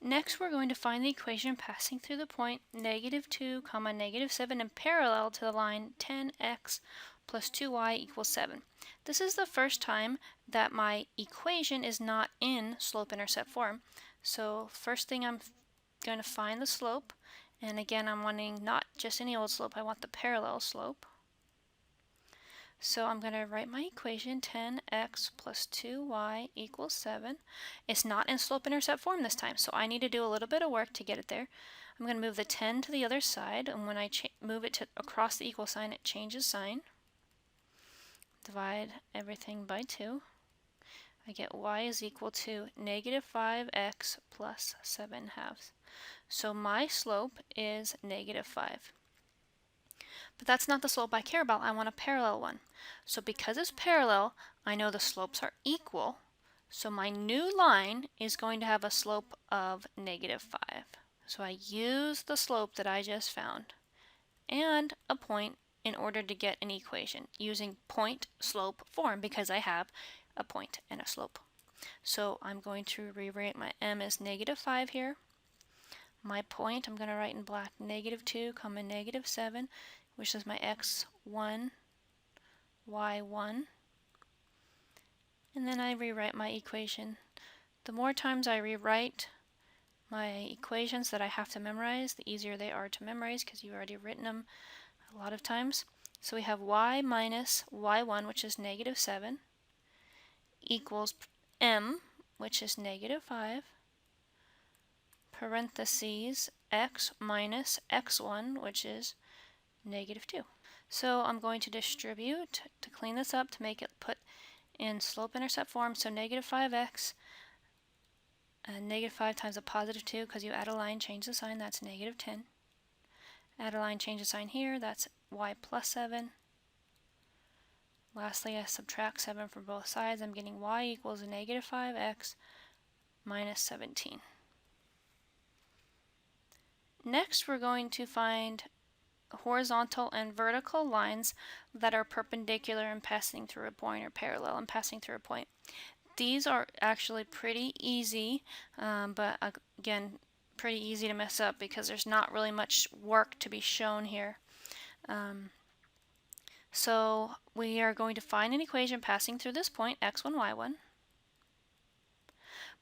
Next, we're going to find the equation passing through the point -2, -7 and parallel to the line 10x plus 2y equals 7. This is the first time that my equation is not in slope-intercept form. So first thing, I'm going to find the slope. And again, I'm wanting not just any old slope, I want the parallel slope. So I'm going to write my equation, 10x plus 2y equals 7. It's not in slope-intercept form this time, so I need to do a little bit of work to get it there. I'm going to move the 10 to the other side, and when I move it across the equal sign, it changes sign. Divide everything by 2. I get y is equal to -5x plus 7/2. So my slope is -5. But that's not the slope I care about. I want a parallel one. So because it's parallel, I know the slopes are equal. So my new line is going to have a slope of -5. So I use the slope that I just found and a point in order to get an equation using point-slope form because I have a point and a slope. So I'm going to rewrite my m as -5 here. My point, I'm going to write in black -2, -7, which is my x1, y1. And then I rewrite my equation. The more times I rewrite my equations that I have to memorize, the easier they are to memorize because you've already written them a lot of times. So we have y minus y1, which is -7, equals m, which is -5, parentheses x minus x1, which is -2. So I'm going to distribute to clean this up to make it put in slope-intercept form. So -5x, -5 times a +2, because you add a line, change the sign, that's -10. Add a line, change the sign here, that's y plus 7. Lastly, I subtract 7 from both sides. I'm getting y equals -5x minus 17. Next, we're going to find horizontal and vertical lines that are perpendicular and passing through a point, or parallel and passing through a point. These are actually pretty easy, but again, pretty easy to mess up because there's not really much work to be shown here. So we are going to find an equation passing through this point, x1, y1,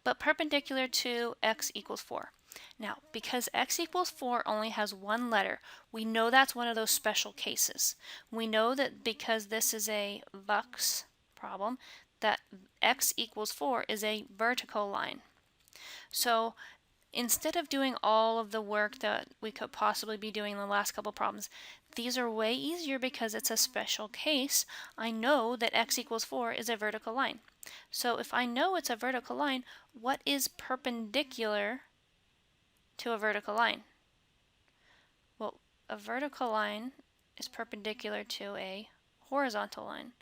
but perpendicular to x equals 4. Now, because x equals 4 only has one letter, we know that's one of those special cases. We know that because this is a Vux problem, that x equals 4 is a vertical line. So instead of doing all of the work that we could possibly be doing in the last couple problems, these are way easier because it's a special case. I know that x equals 4 is a vertical line. So if I know it's a vertical line, what is perpendicular to a vertical line? Well, a vertical line is perpendicular to a horizontal line.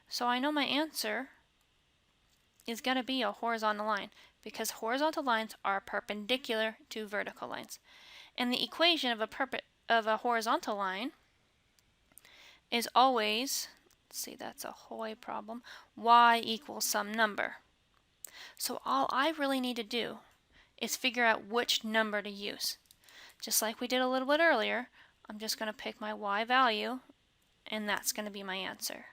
So I know my answer is going to be a horizontal line because horizontal lines are perpendicular to vertical lines. And the equation of a horizontal line is always, let's see, that's a Hoy problem, y equals some number. So all I really need to do is figure out which number to use. Just like we did a little bit earlier, I'm just going to pick my y value, and that's going to be my answer.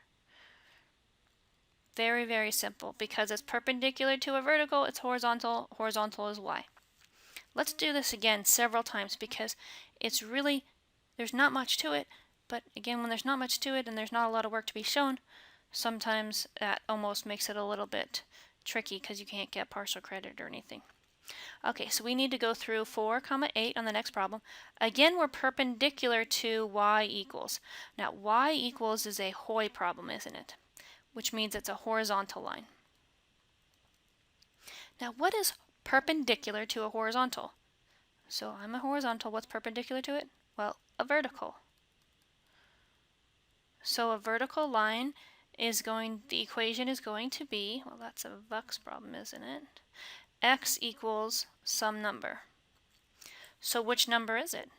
Very, very simple. Because it's perpendicular to a vertical, it's horizontal. Horizontal is y. Let's do this again several times because it's really, there's not much to it. But again, when there's not much to it and there's not a lot of work to be shown, sometimes that almost makes it a little bit tricky because you can't get partial credit or anything. Okay, so we need to go through 4, 8 on the next problem. Again, we're perpendicular to y equals. Now, y equals is a Hoy problem, isn't it? Which means it's a horizontal line. Now, what is perpendicular to a horizontal? So I'm a horizontal. What's perpendicular to it? Well, a vertical. So a vertical line is the equation is going to be, well, that's a Vux problem, isn't it? X equals some number. So which number is it?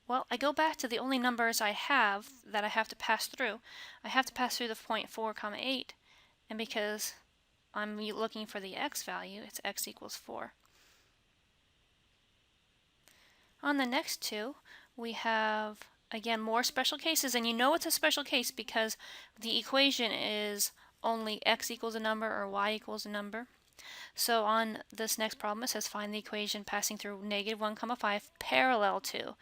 Well, I go back to the only numbers I have that I have to pass through. I have to pass through the point 4, 8, and because I'm looking for the x value, it's x equals 4. On the next two, we have, again, more special cases, and you know it's a special case because the equation is only x equals a number or y equals a number. So on this next problem, it says find the equation passing through -1, 5 parallel to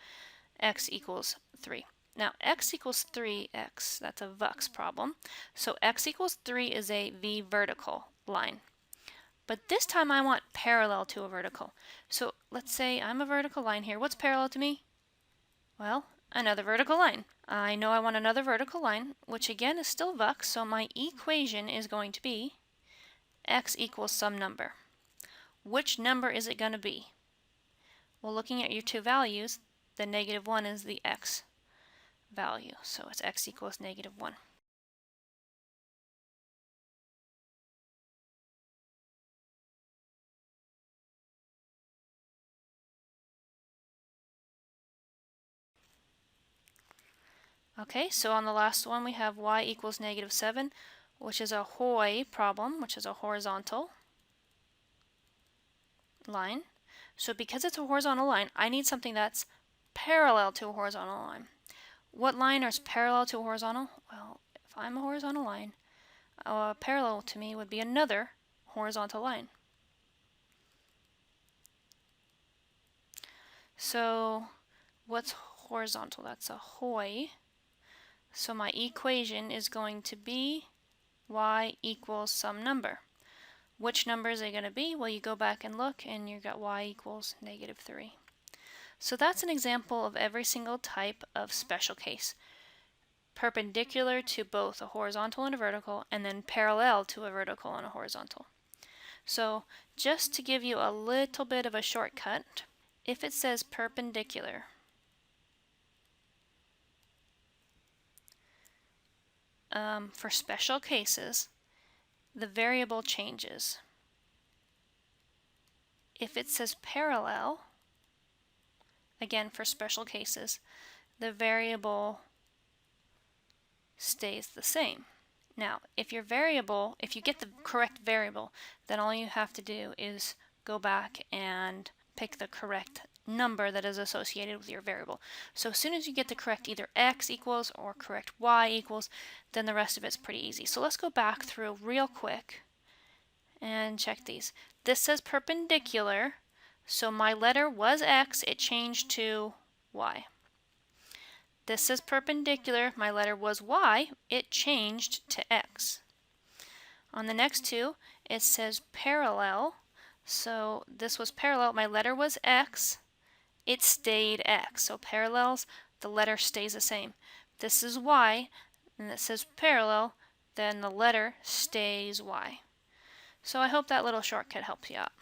x equals 3. Now, x equals 3x, that's a VUX problem. So x equals 3 is a v vertical line. But this time I want parallel to a vertical. So let's say I'm a vertical line here. What's parallel to me? Well, another vertical line. I know I want another vertical line, which again is still VUX, so my equation is going to be x equals some number. Which number is it going to be? Well, looking at your two values, the -1 is the x value, so it's x equals -1. Okay, so on the last one we have y equals -7, which is a HOI problem, which is a horizontal line. So because it's a horizontal line, I need something that's parallel to a horizontal line. What line is parallel to a horizontal? Well, if I'm a horizontal line, parallel to me would be another horizontal line. So what's horizontal? That's a HOI. So my equation is going to be y equals some number. Which number is it going to be? Well, you go back and look and you've got y equals -3. So that's an example of every single type of special case. Perpendicular to both a horizontal and a vertical, and then parallel to a vertical and a horizontal. So just to give you a little bit of a shortcut, if it says perpendicular, for special cases, the variable changes. If it says parallel, again for special cases, the variable stays the same. Now, if you get the correct variable, then all you have to do is go back and pick the correct number that is associated with your variable. So as soon as you get the correct either x equals or correct y equals, then the rest of it's pretty easy. So let's go back through real quick and check these. This says perpendicular, so my letter was x, it changed to y. This says perpendicular, my letter was y, it changed to x. On the next two, it says parallel, so this was parallel, my letter was x, it stayed x. So parallels, the letter stays the same. This is y, and it says parallel, then the letter stays y. So I hope that little shortcut helps you out.